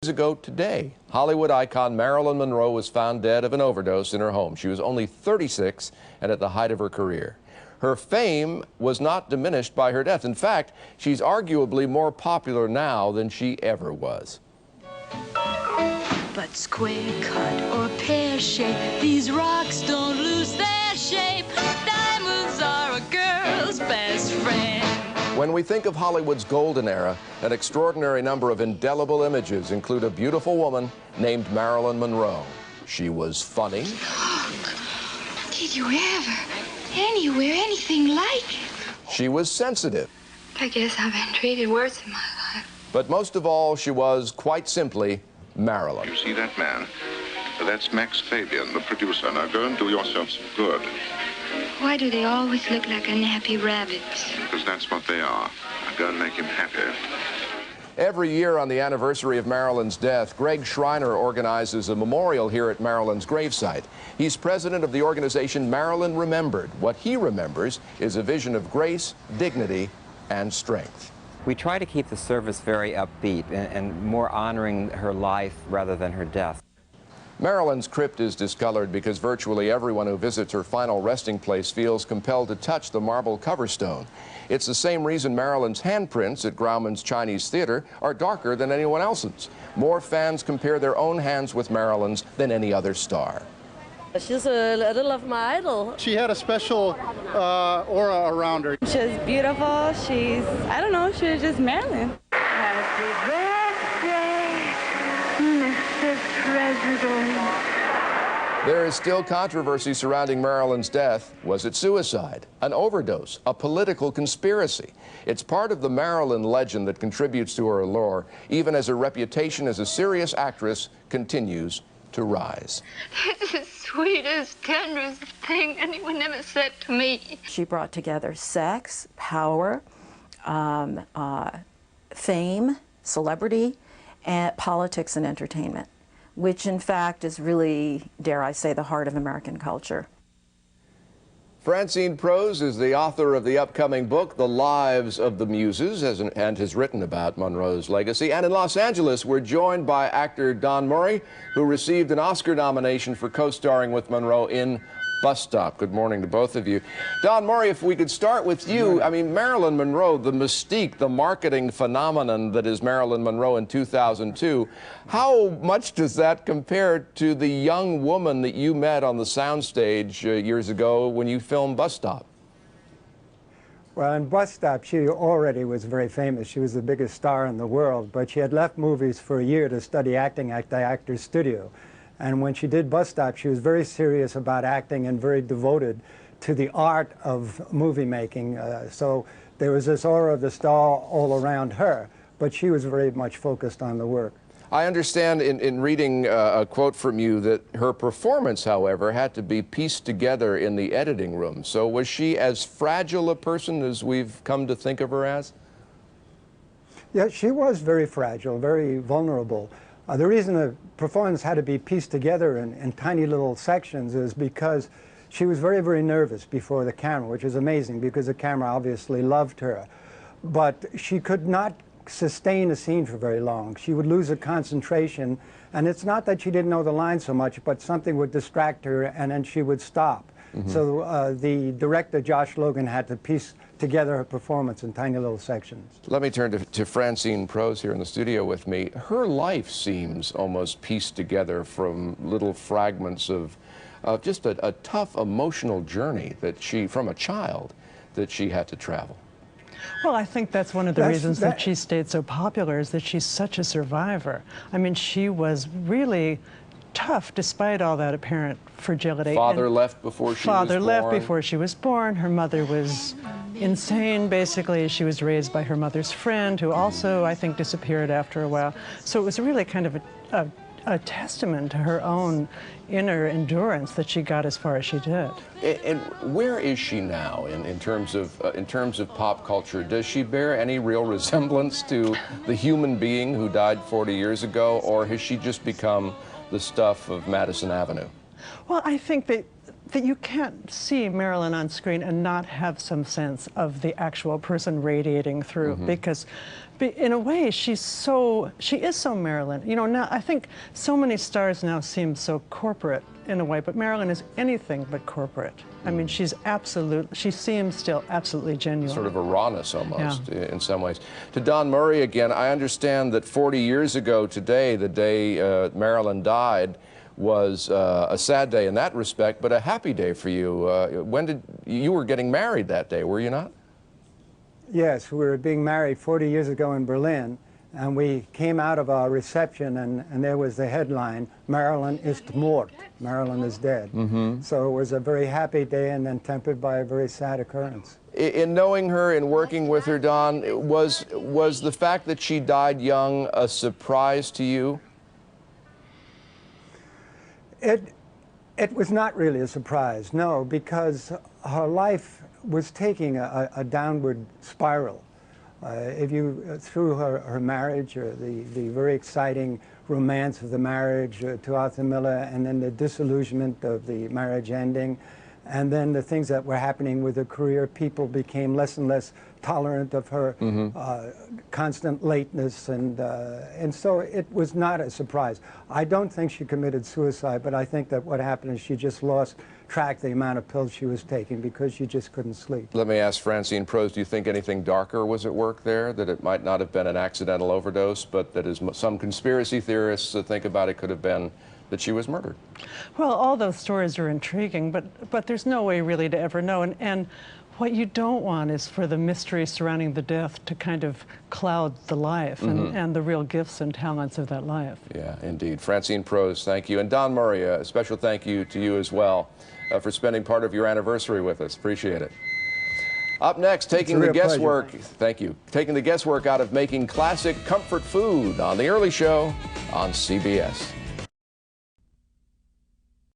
ago today, Hollywood icon Marilyn Monroe was found dead of an overdose in her home. She was only 36 and at the height of her career. Her fame was not diminished by her death. In fact, she's arguably more popular now than she ever was. But square cut or pear shape, these rocks don't lose their shape. Diamonds are a girl's best friend. When we think of Hollywood's golden era, an extraordinary number of indelible images include a beautiful woman named Marilyn Monroe. She was funny. Look, did you ever, anywhere, anything like it? She was sensitive. I guess I've been treated worse in my life. But most of all, she was, quite simply, Marilyn. You see that man? That's Max Fabian, the producer. Now go and do yourself some good. Why do they always look like unhappy rabbits? Because that's what they are. Now go and make him happy. Every year on the anniversary of Marilyn's death, Greg Schreiner organizes a memorial here at Marilyn's gravesite. He's president of the organization Marilyn Remembered. What he remembers is a vision of grace, dignity, and strength. We try to keep the service very upbeat and more honoring her life rather than her death. Marilyn's crypt is discolored because virtually everyone who visits her final resting place feels compelled to touch the marble coverstone. It's the same reason Marilyn's handprints at Grauman's Chinese Theater are darker than anyone else's. More fans compare their own hands with Marilyn's than any other star. She's a little of my idol. She had a special aura around her. She's beautiful. I don't know, she was just Marilyn. Happy birthday, Mr. President. There is still controversy surrounding Marilyn's death. Was it suicide, an overdose, a political conspiracy? It's part of the Marilyn legend that contributes to her allure, even as her reputation as a serious actress continues to rise. It's the sweetest, tenderest thing anyone ever said to me. She brought together sex, power, fame, celebrity, and politics and entertainment, which in fact is really, dare I say, the heart of American culture. Francine Prose is the author of the upcoming book, The Lives of the Muses, and has written about Monroe's legacy. And in Los Angeles, we're joined by actor Don Murray, who received an Oscar nomination for co-starring with Monroe in Bus Stop. Good morning to both of you. Don Murray, if we could start with you. I mean, Marilyn Monroe, the mystique, the marketing phenomenon that is Marilyn Monroe in 2002, how much does that compare to the young woman that you met on the soundstage years ago when you filmed Bus Stop? Well, in Bus Stop, she already was very famous. She was the biggest star in the world, but she had left movies for a year to study acting at the Actors Studio. And when she did Bus Stop, she was very serious about acting and very devoted to the art of movie making. So there was this aura of the star all around her, but she was very much focused on the work. I understand in reading a quote from you that her performance, however, had to be pieced together in the editing room. So was she as fragile a person as we've come to think of her as? Yeah, she was very fragile, very vulnerable. The reason the performance had to be pieced together in tiny little sections is because she was very, very nervous before the camera, which is amazing because the camera obviously loved her. But she could not sustain a scene for very long. She would lose her concentration, and it's not that she didn't know the line so much, but something would distract her and then she would stop. Mm-hmm. So the director, Josh Logan, had to piece together her performance in tiny little sections. Let me turn to Francine Prose here in the studio with me. Her life seems almost pieced together from little fragments of just a tough emotional journey that from a child, that she had to travel. Well, I think that's one of the reasons that she stayed so popular, is that she's such a survivor. I mean, she was really tough despite all that apparent fragility. Father left before she was born. Father left before she was born. Her mother was insane, basically. She was raised by her mother's friend, who also, I think, disappeared after a while. So it was really kind of a testament to her own inner endurance that she got as far as she did. And where is she now in terms of pop culture? Does she bear any real resemblance to the human being who died 40 years ago, or has she just become the stuff of Madison Avenue? Well, I think that you can't see Marilyn on screen and not have some sense of the actual person radiating through, because in a way, she is so Marilyn. You know, now I think so many stars now seem so corporate in a way, but Marilyn is anything but corporate. I mean, she seems still absolutely genuine. Sort of a rawness almost, in some ways. To Don Murray again, I understand that 40 years ago today, the day Marilyn died, was a sad day in that respect, but a happy day for you. You were getting married that day, were you not? Yes, we were being married 40 years ago in Berlin, and we came out of our reception, and there was the headline, Marilyn ist mort, Marilyn is dead. So it was a very happy day, and then tempered by a very sad occurrence. In knowing her and working with her, Don, was the fact that she died young a surprise to you? It was not really a surprise, no, because her life was taking a downward spiral. Through her marriage, the very exciting romance of the marriage to Arthur Miller, and then the disillusionment of the marriage ending, and then the things that were happening with her career, people became less and less tolerant of her constant lateness, and so it was not a surprise. I don't think she committed suicide, but I think that what happened is she just lost track of the amount of pills she was taking because she just couldn't sleep. Let me ask Francine Prose, do you think anything darker was at work there, that it might not have been an accidental overdose, but that as some conspiracy theorists think about it could have been that she was murdered? Well, all those stories are intriguing, but there's no way really to ever know. And what you don't want is for the mystery surrounding the death to kind of cloud the life and the real gifts and talents of that life. Yeah, indeed. Francine Prose, thank you. And Don Murray, a special thank you to you as well for spending part of your anniversary with us. Appreciate it. Up next, taking the guesswork, thank you, taking the guesswork out of making classic comfort food on The Early Show on CBS.